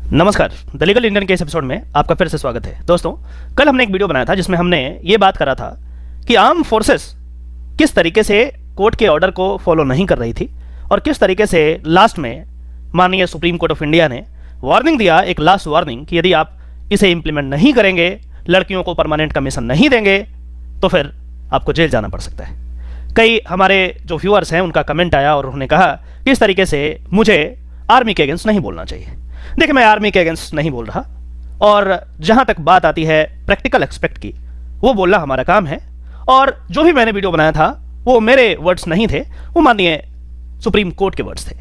नमस्कार, the legal Indian case episode में आपका फिर से स्वागत है। दोस्तों, कल हमने एक वीडियो बनाया था जिसमें हमने ये बात करा था कि आर्म फोर्सेस किस तरीके से कोर्ट के ऑर्डर को फॉलो नहीं कर रही थी और किस तरीके से लास्ट में माननीय सुप्रीम कोर्ट ऑफ इंडिया ने वार्निंग दिया, एक लास्ट वार्निंग कि यदि आप इसे इंप्लीमेंट नहीं करेंगे, लड़कियों को परमानेंट कमीशन नहीं देंगे तो फिर आपको जेल जाना पड़ सकता है। कई हमारे जो व्यूअर्स हैं उनका कमेंट आया और उन्होंने कहा कि इस तरीके से मुझे आर्मी के अगेंस्ट नहीं बोलना चाहिए। देखिए, मैं आर्मी के अगेंस्ट नहीं बोल रहा और जहां तक बात आती है प्रैक्टिकल एक्सपेक्ट की, वो बोलना हमारा काम है। और जो भी मैंने वीडियो बनाया था वो मेरे वर्ड्स नहीं थे, वो माननीय सुप्रीम कोर्ट के वर्ड्स थे।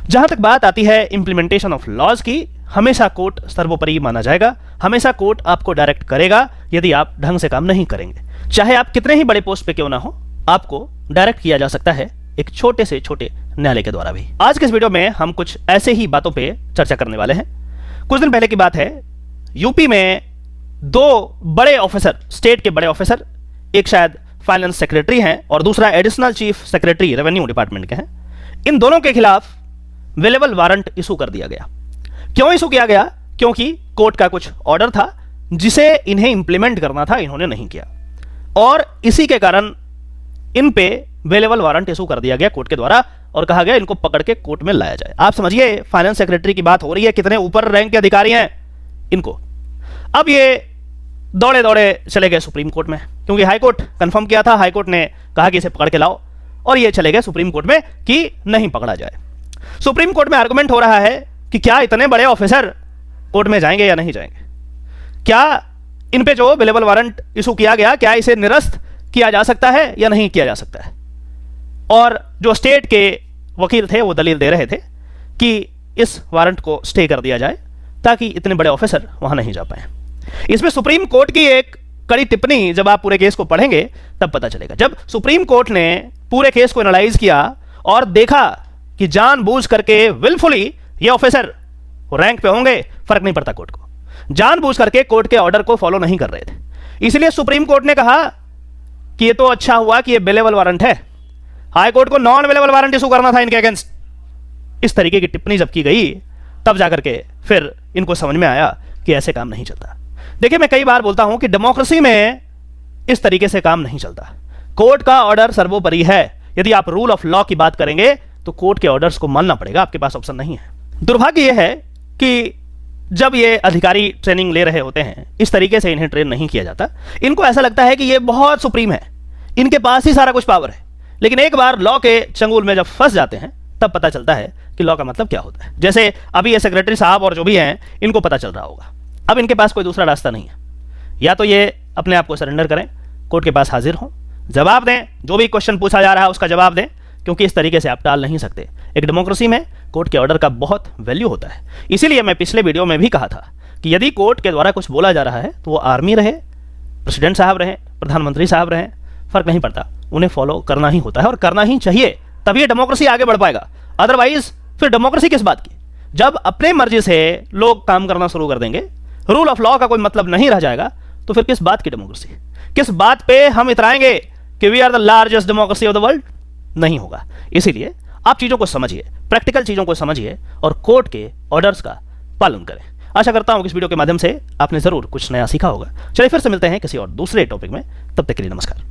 जहां तक बात आती है इंप्लीमेंटेशन ऑफ लॉज की, हमेशा कोर्ट सर्वोपरि माना जाएगा, हमेशा कोर्ट आपको डायरेक्ट करेगा यदि आप ढंग से काम नहीं करेंगे। चाहे आप कितने ही बड़े पोस्ट पे क्यों ना हो, आपको डायरेक्ट किया जा सकता है एक छोटे से छोटे न्यायालय के द्वारा भी। आज के इस वीडियो में हम कुछ ऐसे ही बातों पे चर्चा करने वाले हैं। कुछ दिन पहले की बात है, यूपी में दो बड़े ऑफिसर, स्टेट के बड़े ऑफिसर, एक शायद फाइनेंस सेक्रेटरी हैं और दूसरा additional chief secretary revenue department के हैं। इन दोनों के खिलाफ वेलेबल वारंट इशू कर दिया गया। क्यों इशू किया गया? क्योंकि कोर्ट का कुछ ऑर्डर था जिसे इन्हें इंप्लीमेंट करना था, इन्होंने नहीं किया और इसी के कारण इन पे वेलेबल वारंट इशू कर दिया गया कोर्ट के द्वारा और कहा गया इनको पकड़ के कोर्ट में लाया जाए। आप समझिए, फाइनेंस सेक्रेटरी की बात हो रही है, कितने ऊपर रैंक के अधिकारी हैं इनको। अब ये दौड़े दौड़े चले गए सुप्रीम कोर्ट में, क्योंकि हाई कोर्ट कंफर्म किया था, हाई कोर्ट ने कहा कि इसे पकड़ के लाओ, और ये चले गए सुप्रीम कोर्ट में कि नहीं पकड़ा जाए। सुप्रीम कोर्ट में आर्गुमेंट हो रहा है कि क्या इतने बड़े ऑफिसर कोर्ट में जाएंगे या नहीं जाएंगे, क्या इन पे जो वेलेबल वारंट इशू किया गया, क्या इसे निरस्त किया जा सकता है या नहीं किया जा सकता है। और जो स्टेट के वकील थे वो दलील दे रहे थे कि इस वारंट को स्टे कर दिया जाए ताकि इतने बड़े ऑफिसर वहां नहीं जा पाए। इसमें सुप्रीम कोर्ट की एक कड़ी टिप्पणी जब आप पूरे केस को पढ़ेंगे तब पता चलेगा। जब सुप्रीम कोर्ट ने पूरे केस को एनालाइज किया और देखा कि जानबूझ करके विलफुली ये ऑफिसर रैंक पे होंगे, फर्क नहीं पड़ता कोर्ट को, जानबूझ करके कोर्ट के ऑर्डर को फॉलो नहीं कर रहे थे, इसलिए सुप्रीम कोर्ट ने कहा कि ये तो अच्छा हुआ कि ये वेलेबल वारंट है, हाई कोर्ट को नॉन वेलेबल वारंट इशू करना था इनके अगेंस्ट। इस तरीके की टिप्पणी जब की गई तब जाकर के फिर इनको समझ में आया कि ऐसे काम नहीं चलता। देखिए, मैं कई बार बोलता हूं कि डेमोक्रेसी में इस तरीके से काम नहीं चलता। कोर्ट का ऑर्डर सर्वोपरि है। यदि आप रूल ऑफ लॉ की बात करेंगे तो कोर्ट के ऑर्डर्स को मानना पड़ेगा, आपके पास ऑप्शन नहीं है। दुर्भाग्य यह है कि जब ये अधिकारी ट्रेनिंग ले रहे होते हैं, इस तरीके से इन्हें ट्रेन नहीं किया जाता। इनको ऐसा लगता है कि ये बहुत सुप्रीम है, इनके पास ही सारा कुछ पावर है, लेकिन एक बार लॉ के चंगुल में जब फंस जाते हैं तब पता चलता है कि लॉ का मतलब क्या होता है। जैसे अभी ये सेक्रेटरी साहब और जो भी हैं, इनको पता चल रहा होगा अब इनके पास कोई दूसरा रास्ता नहीं है, या तो ये अपने आप को सरेंडर करें, कोर्ट के पास हाजिर हों, जवाब दें, जो भी क्वेश्चन पूछा जा रहा है उसका जवाब दें, क्योंकि इस तरीके से आप टाल नहीं सकते। एक डेमोक्रेसी में कोर्ट के ऑर्डर का बहुत वैल्यू होता है। इसीलिए मैं पिछले वीडियो में भी कहा था कि यदि कोर्ट के द्वारा कुछ बोला जा रहा है तो वो आर्मी रहे, प्रेसिडेंट साहब रहे, प्रधानमंत्री साहब रहे, फर्क नहीं पड़ता, उन्हें फॉलो करना ही होता है और करना ही चाहिए, तभी डेमोक्रेसी आगे बढ़ पाएगा। अदरवाइज फिर डेमोक्रेसी किस बात की? जब अपने मर्जी से लोग काम करना शुरू कर देंगे, रूल ऑफ लॉ का कोई मतलब नहीं रह जाएगा, तो फिर किस बात की डेमोक्रेसी? किस बात पे हम इतराएंगे कि we are the largest democracy of the world? नहीं होगा। इसीलिए आप चीजों को समझिए, प्रैक्टिकल चीजों को समझिए और कोर्ट के ऑर्डर्स का पालन करें। आशा करता हूं कि इस वीडियो के माध्यम से आपने जरूर कुछ नया सीखा होगा। चलिए फिर से मिलते हैं किसी और दूसरे टॉपिक में, तब तक के लिए नमस्कार।